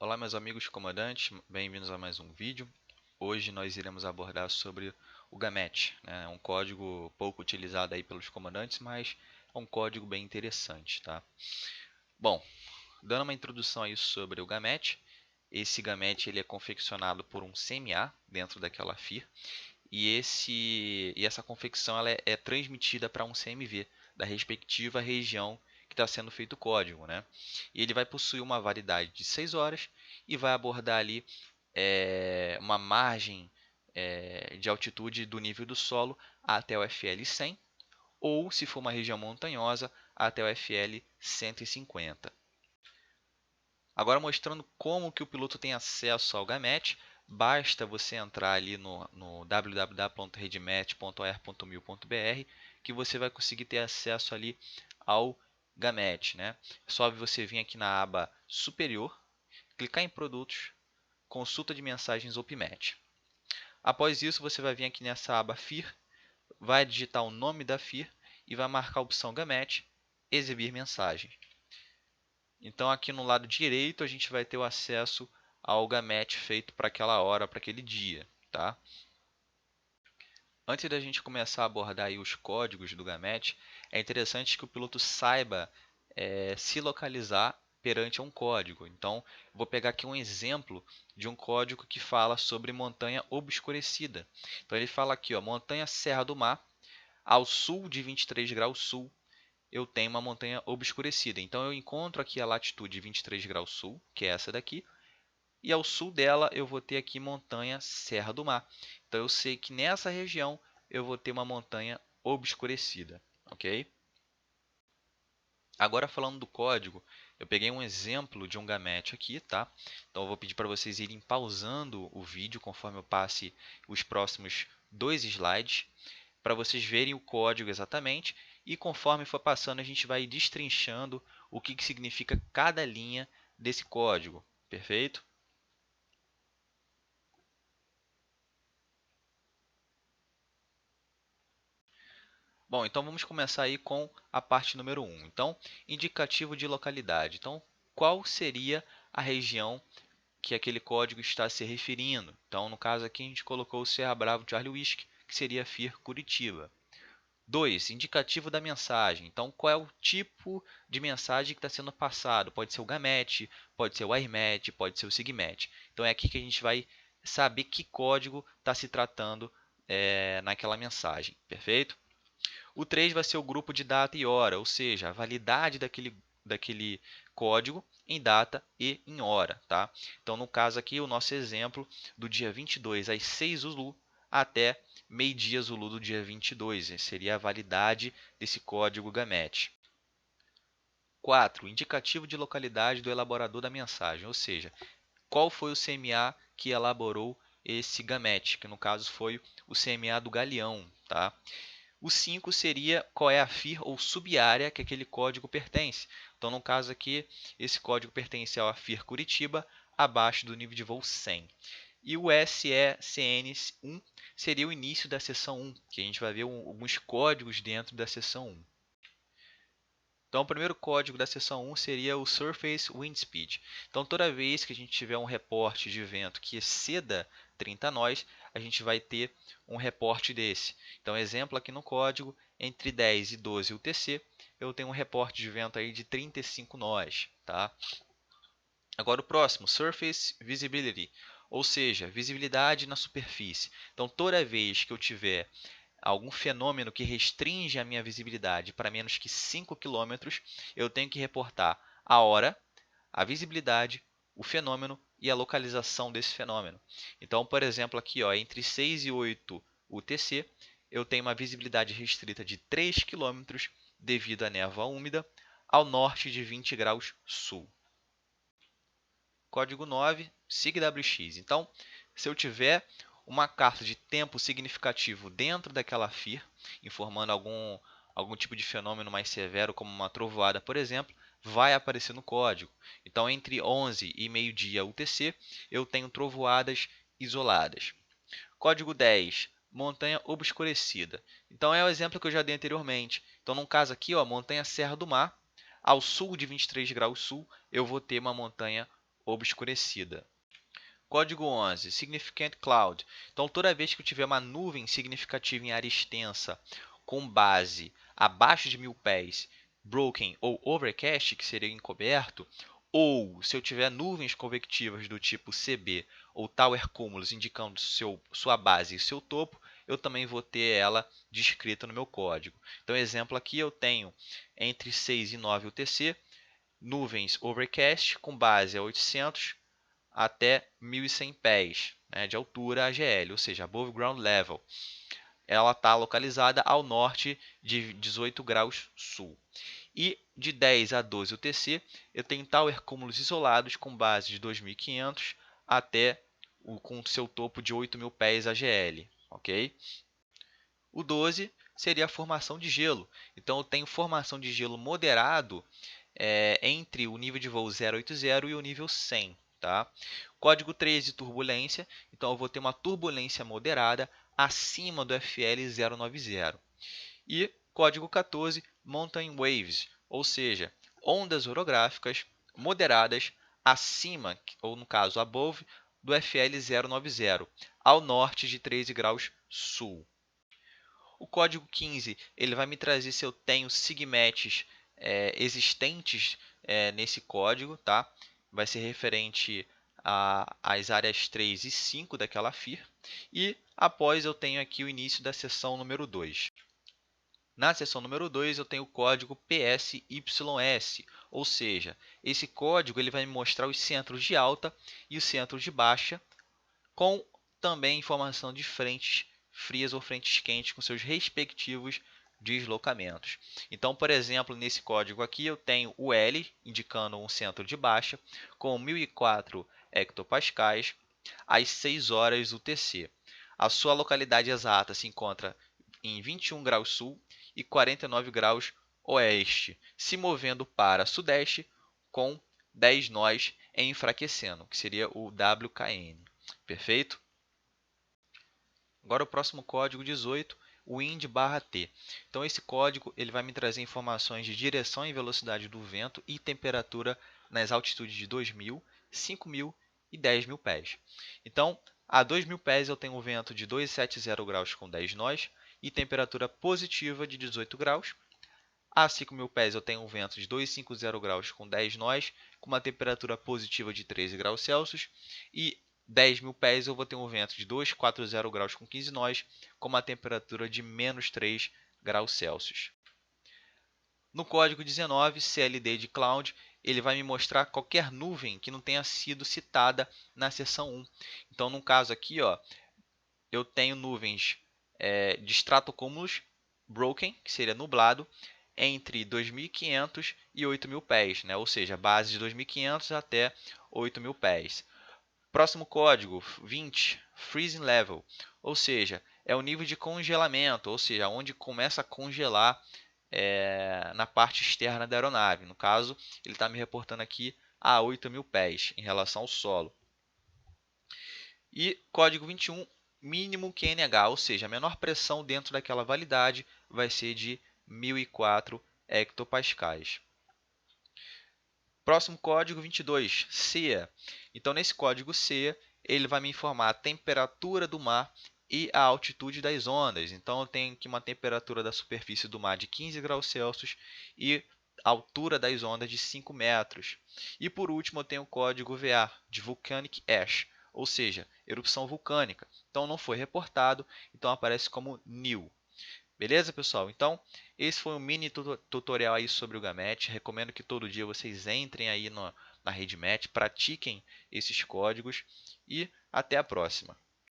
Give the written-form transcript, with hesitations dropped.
Olá, meus amigos comandantes, bem-vindos a mais um vídeo. Hoje nós iremos abordar sobre o GAMET, né? É um código pouco utilizado aí pelos comandantes, mas é um código bem interessante, tá? Bom, dando uma introdução aí sobre o GAMET, esse GAMET ele é confeccionado por um CMA dentro daquela FIR e essa confecção ela é transmitida para um CMV da respectiva região que está sendo feito o código, né? E ele vai possuir uma validade de 6 horas e vai abordar ali uma margem de altitude do nível do solo até o FL 100 ou, se for uma região montanhosa, até o FL 150. Agora mostrando como que o piloto tem acesso ao GAMET, basta você entrar ali no www.redmet.ar.mil.br que você vai conseguir ter acesso ali ao GAMET, né? É só você vir aqui na aba superior, clicar em produtos, consulta de mensagens OPMET. Após isso, você vai vir aqui nessa aba FIR, vai digitar o nome da FIR e vai marcar a opção GAMET, exibir mensagem. Então aqui no lado direito a gente vai ter o acesso ao GAMET feito para aquela hora, para aquele dia, tá? Antes da gente começar a abordar aí os códigos do GAMET, é interessante que o piloto saiba se localizar perante um código. Então, vou pegar aqui um exemplo de um código que fala sobre montanha obscurecida. Então, ele fala aqui, ó, montanha Serra do Mar, ao sul de 23 graus sul, eu tenho uma montanha obscurecida. Então, eu encontro aqui a latitude 23 graus sul, que é essa daqui, e ao sul dela eu vou ter aqui montanha Serra do Mar. Então, eu sei que nessa região eu vou ter uma montanha obscurecida, ok? Agora falando do código, eu peguei um exemplo de um GAMET aqui, tá? Então eu vou pedir para vocês irem pausando o vídeo conforme eu passe os próximos dois slides, para vocês verem o código exatamente e conforme for passando a gente vai destrinchando o que significa cada linha desse código, perfeito? Bom, então vamos começar aí com a parte número 1. Então, indicativo de localidade. Então, qual seria a região que aquele código está se referindo? Então, no caso aqui, a gente colocou o Serra Bravo Charlie Whisky, que seria FIR Curitiba. 2. Indicativo da mensagem. Então, qual é o tipo de mensagem que está sendo passado? Pode ser o GAMET, pode ser o AirMET, pode ser o SIGMET. Então, é aqui que a gente vai saber que código está se tratando naquela mensagem. Perfeito? O 3 vai ser o grupo de data e hora, ou seja, a validade daquele código em data e em hora. Tá? Então, no caso aqui, o nosso exemplo do dia 22 às 6 Zulu até meio-dia Zulu do dia 22. Essa seria a validade desse código GAMET. 4. Indicativo de localidade do elaborador da mensagem, ou seja, qual foi o CMA que elaborou esse GAMET, que no caso foi o CMA do Galeão. Tá? O 5 seria qual é a FIR ou sub-área que aquele código pertence. Então, no caso aqui, esse código pertence à FIR Curitiba, abaixo do nível de voo 100. E o SECN1 seria o início da seção 1, que a gente vai ver alguns códigos dentro da seção 1. Então, o primeiro código da seção 1 seria o Surface Wind Speed. Então, toda vez que a gente tiver um reporte de vento que exceda 30 nós, a gente vai ter um reporte desse. Então, exemplo aqui no código, entre 10 e 12 UTC, eu tenho um reporte de vento aí de 35 nós. Tá? Agora o próximo, Surface Visibility, ou seja, visibilidade na superfície. Então, toda vez que eu tiver algum fenômeno que restringe a minha visibilidade para menos que 5 km, eu tenho que reportar a hora, a visibilidade, o fenômeno e a localização desse fenômeno. Então, por exemplo, aqui ó, entre 6 e 8 UTC, eu tenho uma visibilidade restrita de 3 km devido à névoa úmida ao norte de 20 graus sul. Código 9, SIGWX. Então, se eu tiver uma carta de tempo significativo dentro daquela FIR, informando algum tipo de fenômeno mais severo, como uma trovoada, por exemplo, vai aparecer no código. Então, entre 11 e meio-dia UTC, eu tenho trovoadas isoladas. Código 10, montanha obscurecida. Então, é o exemplo que eu já dei anteriormente. Então, no caso aqui, ó, montanha Serra do Mar, ao sul de 23 graus sul, eu vou ter uma montanha obscurecida. Código 11, Significant Cloud. Então, toda vez que eu tiver uma nuvem significativa em área extensa com base abaixo de 1000 pés, broken ou overcast, que seria encoberto, ou se eu tiver nuvens convectivas do tipo CB ou Tower Cumulus indicando sua base e seu topo, eu também vou ter ela descrita no meu código. Então, exemplo aqui eu tenho entre 6 e 9 UTC, nuvens overcast com base a 800 até 1.100 pés, né, de altura AGL, ou seja, above ground level. Ela está localizada ao norte de 18 graus sul. E de 10 a 12 UTC, eu tenho tower cúmulos isolados com base de 2.500 até com seu topo de 8.000 pés AGL. Okay? O 12 seria a formação de gelo. Então, eu tenho formação de gelo moderado entre o nível de voo 080 e o nível 100. Tá? Código 13, turbulência. Então, eu vou ter uma turbulência moderada acima do FL 090. E código 14, mountain waves, ou seja, ondas orográficas moderadas acima, ou no caso above, do FL 090, ao norte de 13 graus sul. O código 15 ele vai me trazer se eu tenho sigmets existentes nesse código, tá? Vai ser referente às áreas 3 e 5 daquela FIR. E após eu tenho aqui o início da seção número 2. Na seção número 2 eu tenho o código PSYS, ou seja, esse código ele vai me mostrar os centros de alta e os centros de baixa, com também informação de frentes frias ou frentes quentes com seus respectivos deslocamentos. Então, por exemplo, nesse código aqui eu tenho o L, indicando um centro de baixa, com 1004 hectopascais às 6 horas UTC. A sua localidade exata se encontra em 21 graus sul e 49 graus oeste, se movendo para sudeste com 10 nós enfraquecendo, que seria o WKN. Perfeito? Agora o próximo código 18, wind/T. Então esse código ele vai me trazer informações de direção e velocidade do vento e temperatura nas altitudes de 2.000, 5.000 e 10.000 pés. Então, a 2.000 pés eu tenho um vento de 270 graus com 10 nós e temperatura positiva de 18 graus. A 5.000 pés eu tenho um vento de 250 graus com 10 nós, com uma temperatura positiva de 13 graus Celsius. E 10.000 pés eu vou ter um vento de 240 graus com 15 nós, com uma temperatura de menos 3 graus Celsius. No código 19, CLD de Cloud, ele vai me mostrar qualquer nuvem que não tenha sido citada na seção 1. Então, no caso aqui, ó, eu tenho nuvens de stratocúmulos broken, que seria nublado, entre 2.500 e 8.000 pés, né? Ou seja, base de 2.500 até 8.000 pés. Próximo código, 20, freezing level, ou seja, é o nível de congelamento, ou seja, onde começa a congelar na parte externa da aeronave. No caso, ele está me reportando aqui a 8.000 pés em relação ao solo. E código 21, mínimo QNH, ou seja, a menor pressão dentro daquela validade vai ser de 1.004 hectopascais. Próximo código 22, CEA. Então, nesse código CEA, ele vai me informar a temperatura do mar e a altitude das ondas. Então, eu tenho aqui uma temperatura da superfície do mar de 15 graus Celsius e a altura das ondas de 5 metros. E, por último, eu tenho o código VA, de Volcanic Ash, ou seja, erupção vulcânica. Então, não foi reportado, então aparece como NIL. Beleza, pessoal? Então, esse foi um mini tutorial aí sobre o GAMET. Recomendo que todo dia vocês entrem aí na RedMet, pratiquem esses códigos e até a próxima.